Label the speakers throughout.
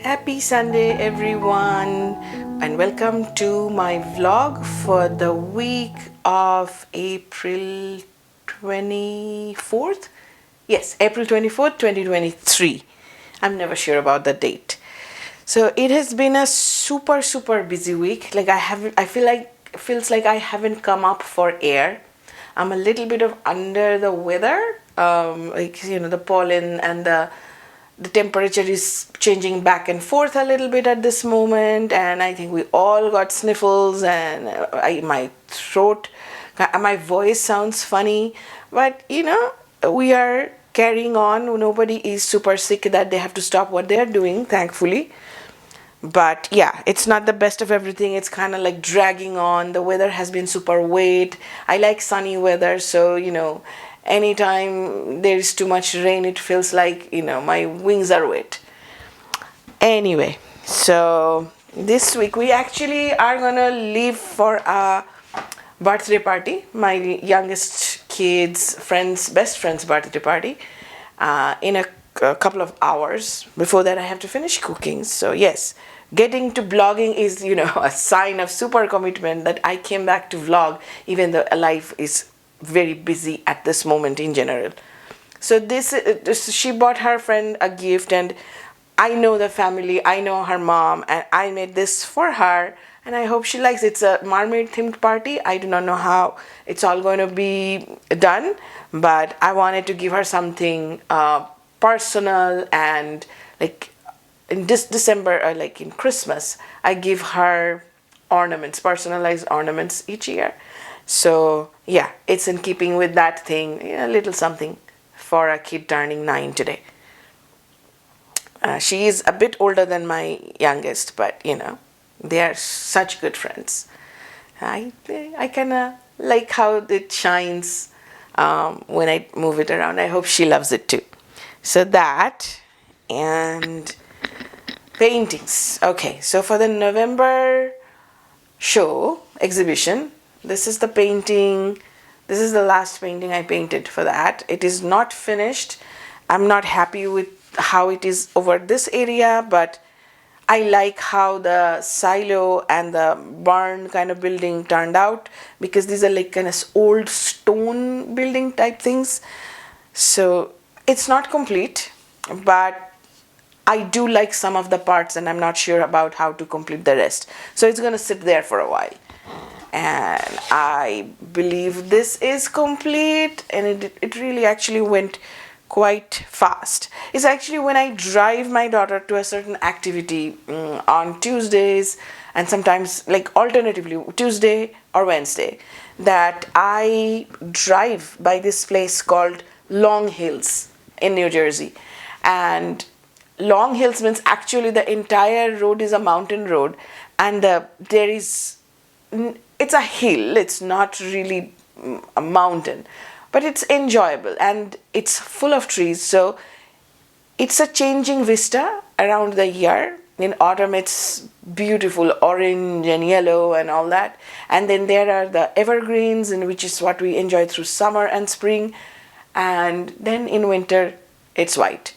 Speaker 1: Happy Sunday, everyone, and welcome to my vlog for the week of April 24th. Yes, April 24th, 2023. I'm never sure about the date. So it has been a super busy week. Like feels like I haven't come up for air. I'm a little bit of under the weather. The pollen and the temperature is changing back and forth a little bit at this moment, and I think we all got sniffles, and my throat, my voice sounds funny, but we are carrying on. Nobody is super sick that they have to stop what they are doing, thankfully. But yeah, it's not the best of everything. It's kind of like dragging on. The weather has been super wet. I like sunny weather, so anytime there is too much rain, it feels like my wings are wet. Anyway, so this week we actually are gonna leave for a birthday party, my youngest kid's best friend's birthday party, in a couple of hours. Before that I have to finish cooking. So yes, getting to vlogging is a sign of super commitment, that I came back to vlog even though life is very busy at this moment in general. So she bought her friend a gift, and I know the family, I know her mom, and I made this for her, and I hope she likes it. It's a mermaid themed party. I do not know how it's all going to be done, but I wanted to give her something personal, and like in December, or like in Christmas, I give her ornaments, personalized ornaments each year. So yeah, it's in keeping with that thing, a little something for a kid turning 9 today. She is a bit older than my youngest, but they are such good friends. I kind of like how it shines when I move it around. I hope she loves it too. So that, and paintings. Okay, so for the November show exhibition, this is the painting. This is the last painting I painted for that. It is not finished. I'm not happy with how it is over this area, but I like how the silo and the barn kind of building turned out, because these are like kind of old stone building type things. So it's not complete, but I do like some of the parts, and I'm not sure about how to complete the rest. So it's going to sit there for a while. And I believe this is complete, and it really actually went quite fast. It's actually when I drive my daughter to a certain activity on Tuesdays, and sometimes like alternatively Tuesday or Wednesday, that I drive by this place called Long Hills in New Jersey. And Long Hills means actually the entire road is a mountain road, and it's a hill. It's not really a mountain, but it's enjoyable, and it's full of trees. So it's a changing vista around the year. In autumn it's beautiful orange and yellow and all that, and then there are the evergreens, and which is what we enjoy through summer and spring, and then in winter it's white.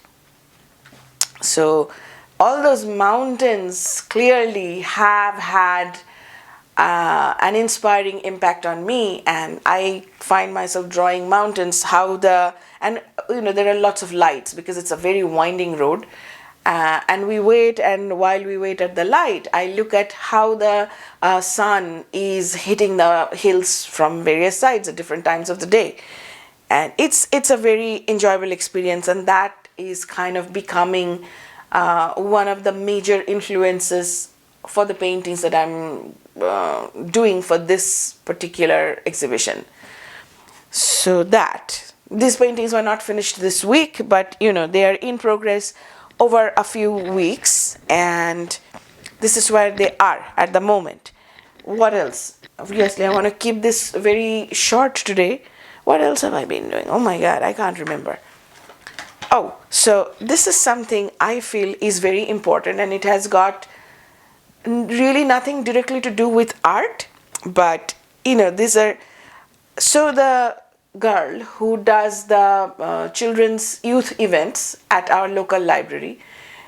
Speaker 1: So all those mountains clearly have had an inspiring impact on me, and I find myself drawing mountains, there are lots of lights because it's a very winding road, and we wait, and while we wait at the light, I look at how the sun is hitting the hills from various sides at different times of the day, and it's a very enjoyable experience, and that is kind of becoming one of the major influences for the paintings that I'm doing for this particular exhibition. So that these paintings were not finished this week, but they are in progress over a few weeks, and this is where they are at the moment. What else? Obviously I want to keep this very short today. What else have I been doing? Oh my god, I can't remember. Oh, so this is something I feel is very important, and it has got really nothing directly to do with art, but these are, so the girl who does the children's youth events at our local library,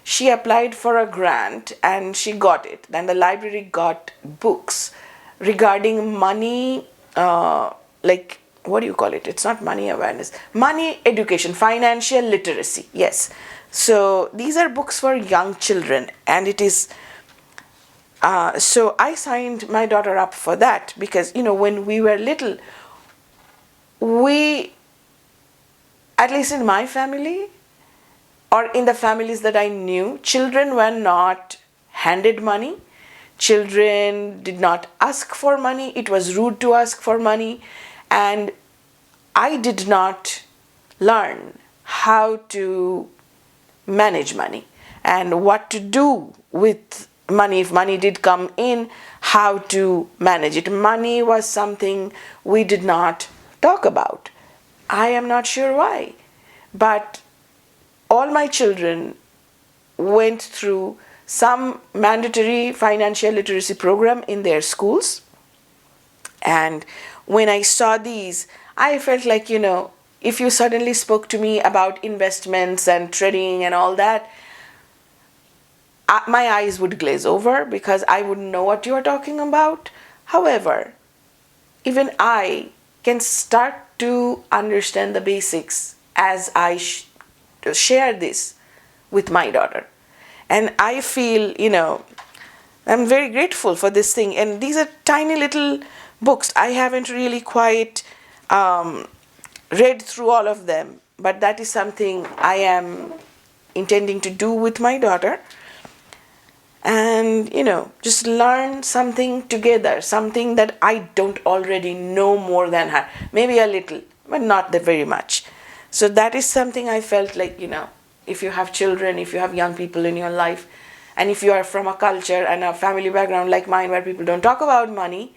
Speaker 1: she applied for a grant and she got it. Then the library got books regarding money, like, what do you call it? It's not money awareness, money education, financial literacy. Yes. So these are books for young children, and it is. So I signed my daughter up for that because, when we were little, we, at least in my family or in the families that I knew, children were not handed money. Children did not ask for money. It was rude to ask for money. And I did not learn how to manage money and what to do with money. If money did come in, how to manage it. Money was something we did not talk about. I am not sure why, but all my children went through some mandatory financial literacy program in their schools. And when I saw these, I felt like, if you suddenly spoke to me about investments and trading and all that, my eyes would glaze over because I wouldn't know what you are talking about. However, even I can start to understand the basics as I share this with my daughter. And I feel, I'm very grateful for this thing. And these are tiny little books. I haven't really quite read through all of them, but that is something I am intending to do with my daughter. And, just learn something together, something that I don't already know more than her. Maybe a little, but not that very much. So that is something I felt like, if you have children, if you have young people in your life, and if you are from a culture and a family background like mine where people don't talk about money,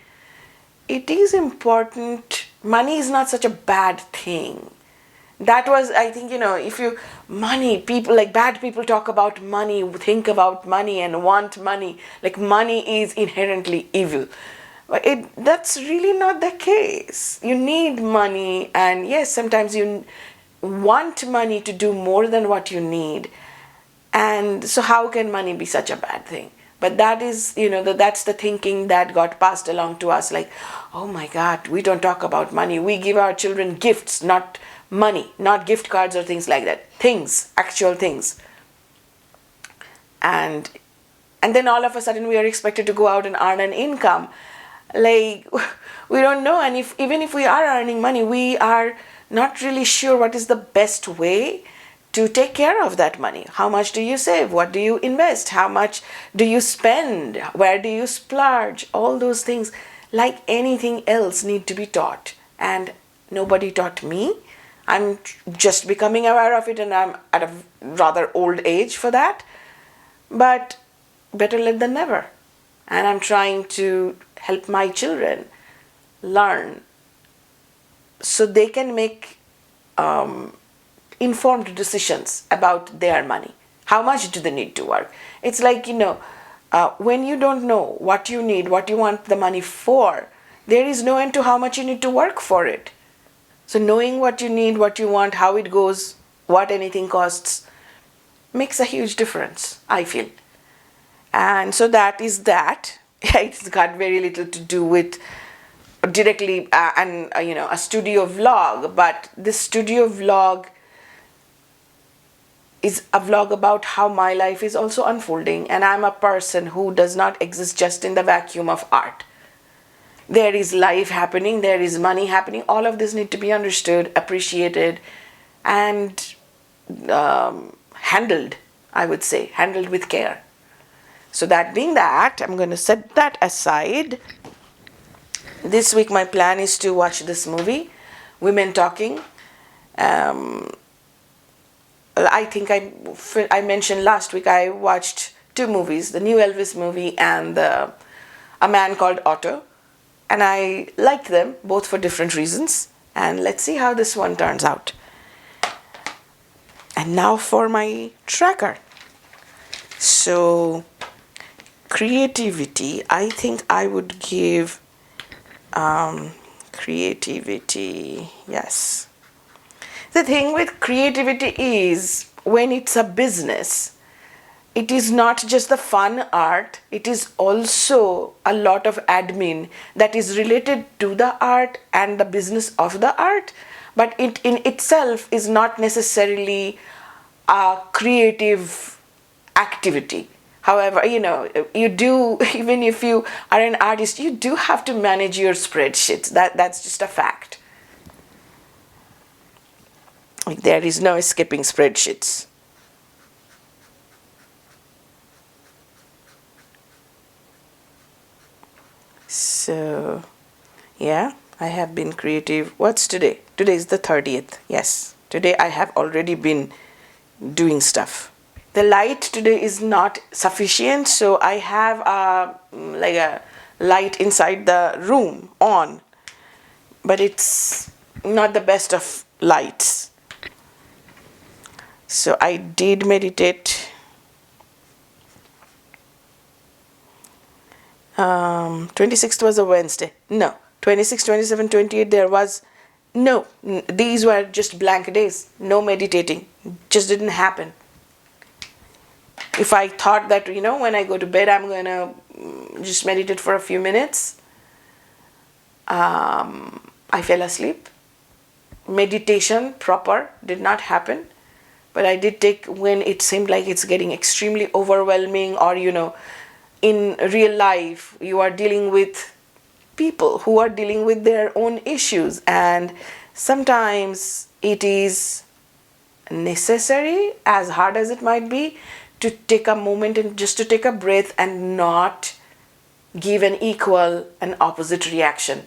Speaker 1: it is important. Money is not such a bad thing. That was, I think, people, like bad people talk about money, think about money and want money. Like money is inherently evil. But that's really not the case. You need money, and yes, sometimes you want money to do more than what you need. And so how can money be such a bad thing? But that is, that's the thinking that got passed along to us. Like, oh my God, we don't talk about money. We give our children gifts, not money, not gift cards or things like that. Things, actual things. And then all of a sudden we are expected to go out and earn an income. Like, we don't know. And even if we are earning money, we are not really sure what is the best way to take care of that money. How much do you save? What do you invest? How much do you spend? Where do you splurge? All those things, like anything else, need to be taught. And nobody taught me. I'm just becoming aware of it, and I'm at a rather old age for that. But better late than never. And I'm trying to help my children learn so they can make informed decisions about their money. How much do they need to work? It's like, when you don't know what you need, what you want the money for, there is no end to how much you need to work for it. So knowing what you need, what you want, how it goes, what anything costs, makes a huge difference, I feel. And so that is that. It's got very little to do with directly a studio vlog, but this studio vlog is a vlog about how my life is also unfolding, and I'm a person who does not exist just in the vacuum of art. There is life happening, there is money happening. All of this need to be understood, appreciated, and handled, I would say, handled with care. So that being that, I'm going to set that aside. This week my plan is to watch this movie, Women Talking. I think I mentioned last week I watched two movies, the new Elvis movie and A Man Called Otto. And I liked them, both for different reasons. And let's see how this one turns out. And now for my tracker. So creativity, I think I would give creativity, yes. The thing with creativity is when it's a business, it is not just the fun art, it is also a lot of admin that is related to the art and the business of the art, but it in itself is not necessarily a creative activity. However, you do, even if you are an artist, you do have to manage your spreadsheets. That's just a fact. Like, there is no escaping spreadsheets. So, yeah, I have been creative. What's today? Today is the 30th. Yes, today I have already been doing stuff. The light today is not sufficient, so I have like a light inside the room on, but it's not the best of lights. So I did meditate. 26th was a Wednesday. No, 26, 27, 28, there was no. These were just blank days. No meditating. Just didn't happen. If I thought that, when I go to bed, I'm going to just meditate for a few minutes, I fell asleep. Meditation proper did not happen. But I did take when it seemed like it's getting extremely overwhelming, or, in real life, you are dealing with people who are dealing with their own issues. And sometimes it is necessary, as hard as it might be, to take a moment and just to take a breath and not give an equal and opposite reaction.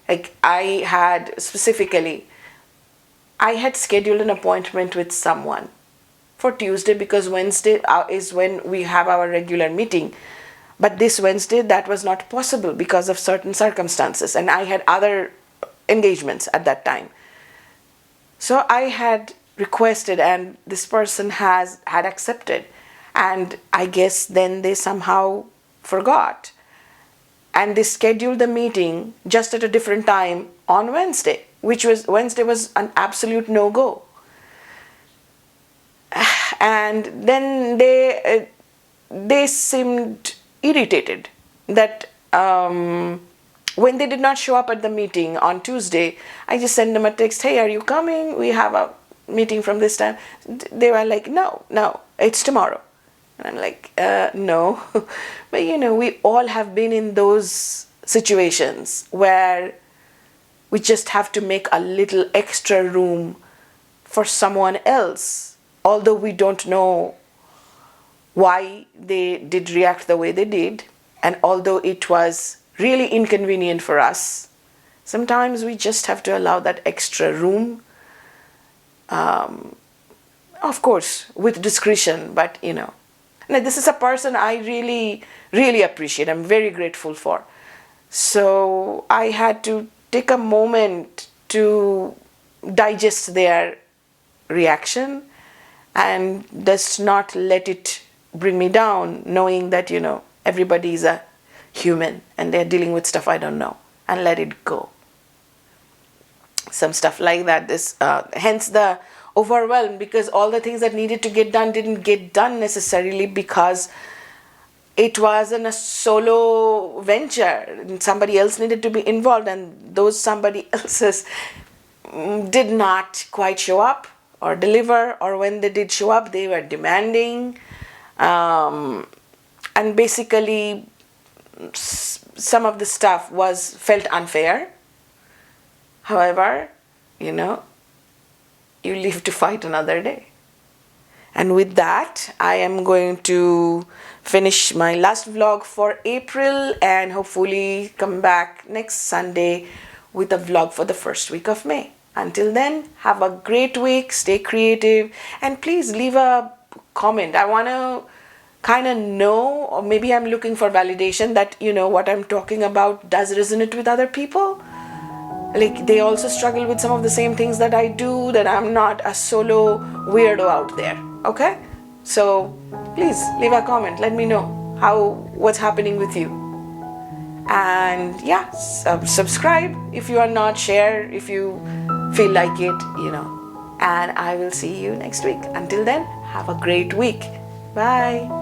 Speaker 1: Like I had scheduled an appointment with someone for Tuesday because Wednesday is when we have our regular meeting. But this Wednesday, that was not possible because of certain circumstances, and I had other engagements at that time. So I had requested, and this person had accepted, and I guess then they somehow forgot, and they scheduled the meeting just at a different time on Wednesday, Wednesday was an absolute no-go. And then they seemed irritated that when they did not show up at the meeting on Tuesday, I just sent them a text, hey, are you coming? We have a meeting from this time. They were like, no, it's tomorrow. And I'm like, no. But we all have been in those situations where we just have to make a little extra room for someone else, although we don't know why they did react the way they did, and although it was really inconvenient for us, sometimes we just have to allow that extra room. Of course, with discretion, but Now, this is a person I really, really appreciate. I'm very grateful for. So I had to take a moment to digest their reaction and just not let it bring me down, knowing that, everybody is a human and they're dealing with stuff I don't know, and let it go. Some stuff like that. Hence the overwhelm, because all the things that needed to get done didn't get done necessarily because it wasn't a solo venture. Somebody else needed to be involved, and those somebody else's did not quite show up or deliver, or when they did show up, they were demanding. And basically, some of the stuff felt unfair. However, you live to fight another day. And with that, I am going to finish my last vlog for April and hopefully come back next Sunday with a vlog for the first week of May. Until then, have a great week, stay creative, and please leave a comment. I want to kind of know, or maybe I'm looking for validation that, what I'm talking about does resonate with other people. like they also struggle with some of the same things that I do, that I'm not a solo weirdo out there. Okay, so please leave a comment, let me know what's happening with you. And yeah, subscribe if you are not, share if you feel like it, and I will see you next week. Until then, have a great week. Bye.